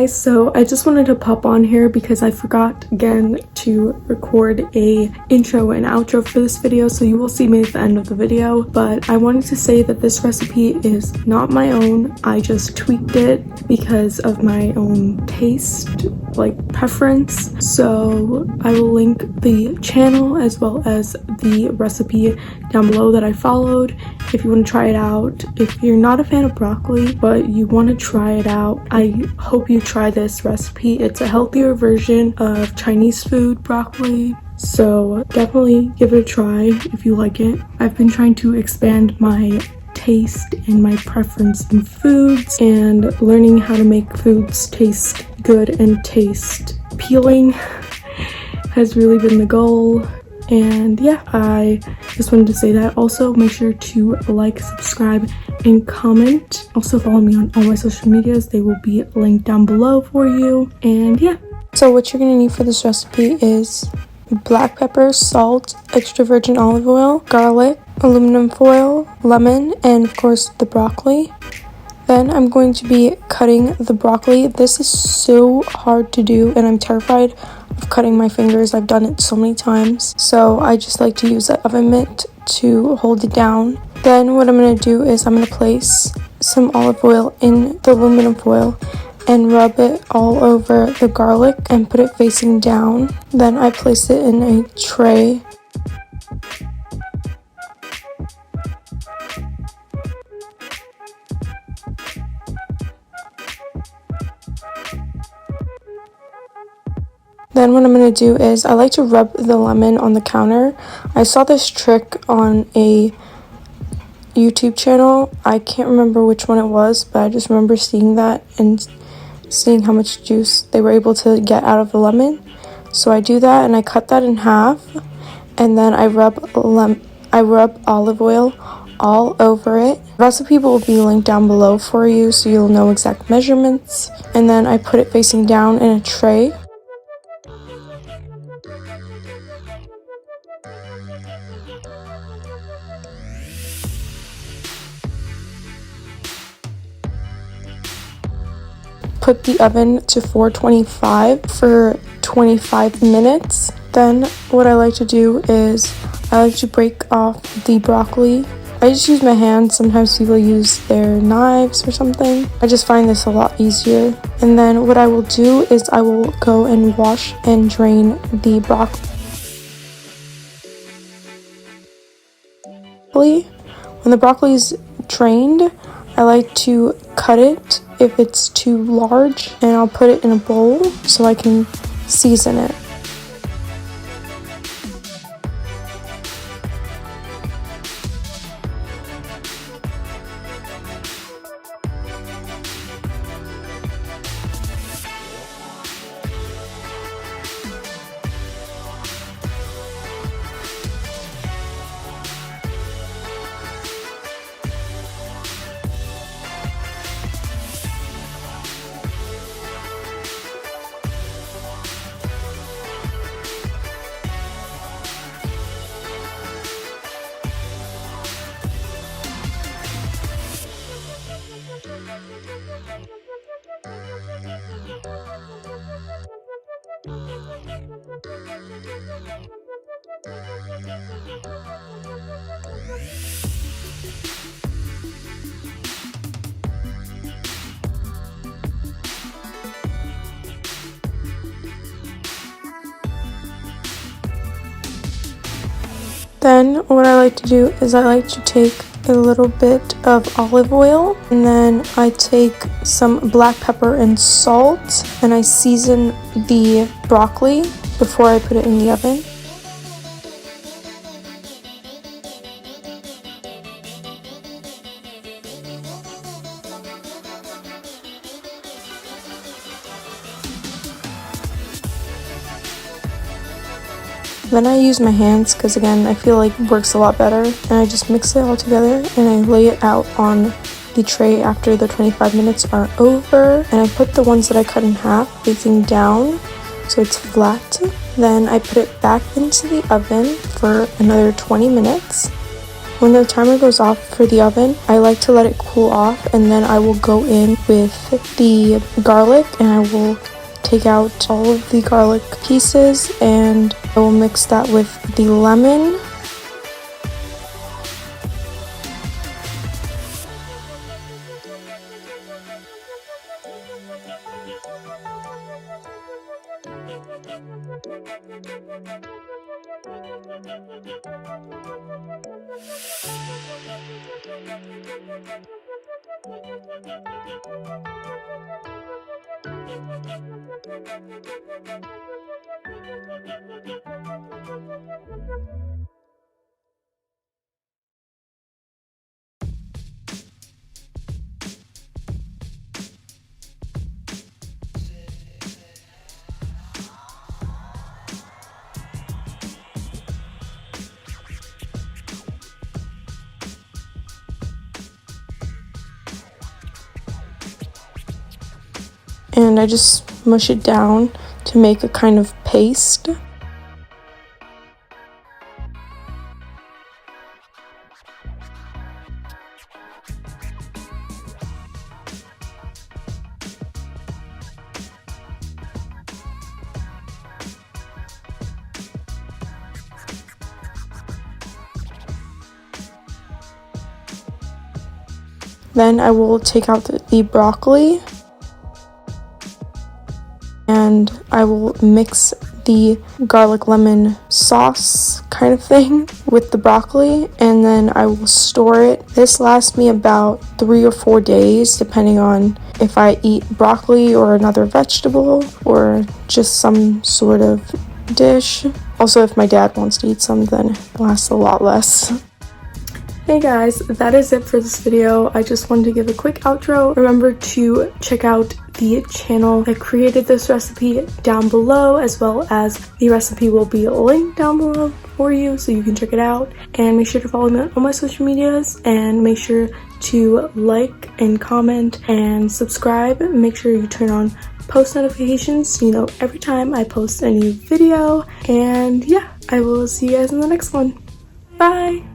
guys, so I just wanted to pop on here because I forgot again to record a intro and outro for this video, so you will see me at the end of the video. But I wanted to say that this recipe is not my own. I just tweaked it because of my own taste, like preference. So I will link the channel as well as the recipe down below that I followed if you want to try it out. If you're not a fan of broccoli but you want to try it out, I hope you try this recipe. It's a healthier version of Chinese food broccoli, so definitely give it a try if you like it. I've been trying to expand my taste and my preference in foods, and learning how to make foods taste good and taste appealing has really been the goal. And yeah, I just wanted to say that. Also, make sure to like, subscribe, and comment. Also follow me on all my social medias. They will be linked down below for you. And yeah, so what you're gonna need for this recipe is black pepper, salt, extra virgin olive oil, garlic, aluminum foil, lemon, and of course the broccoli. Then I'm going to be cutting the broccoli. This is so hard to do and I'm terrified of cutting my fingers. I've done it so many times, so I just like to use the oven mitt to hold it down. Then what I'm going to do is I'm going to place some olive oil in the aluminum foil and rub it all over the garlic and put it facing down. Then I place it in a tray. Then what I'm going to do is I like to rub the lemon on the counter. I saw this trick on a YouTube channel. I can't remember which one it was, but I just remember seeing that and seeing how much juice they were able to get out of the lemon. So I do that and I cut that in half, and then I rub olive oil all over it. The recipe will be linked down below for you so you'll know exact measurements. And then I put it facing down in a tray. Put the oven to 425 for 25 minutes. Then what I like to do is I like to break off the broccoli. I just use my hands. Sometimes people use their knives or something. I just find this a lot easier. And then what I will do is I will go and wash and drain the broccoli. When the broccoli is drained, I like to cut it if it's too large, and I'll put it in a bowl so I can season it. Then what I like to do is I like to take a little bit of olive oil, and then I take some black pepper and salt, and I season the broccoli before I put it in the oven. Then I use my hands because, again, I feel like it works a lot better, and I just mix it all together and I lay it out on the tray after the 25 minutes are over, and I put the ones that I cut in half facing down so it's flat. Then I put it back into the oven for another 20 minutes, When the timer goes off for the oven, I like to let it cool off, and then I will go in with the garlic and I will take out all of the garlic pieces and I will mix that with the lemon. And I just mush it down to make a kind of paste. Then I will take out the broccoli and I will mix the garlic lemon sauce kind of thing with the broccoli, and then I will store it. This lasts me about 3 or 4 days depending on if I eat broccoli or another vegetable or just some sort of dish. Also, if my dad wants to eat some, then it lasts a lot less. Hey guys, that is it for this video. I just wanted to give a quick outro. Remember to check out the channel that created this recipe down below, as well as the recipe will be linked down below for you so you can check it out. And make sure to follow me on all my social medias, and make sure to like and comment and subscribe. Make sure you turn on post notifications so you know every time I post a new video. And yeah, I will see you guys in the next one. Bye!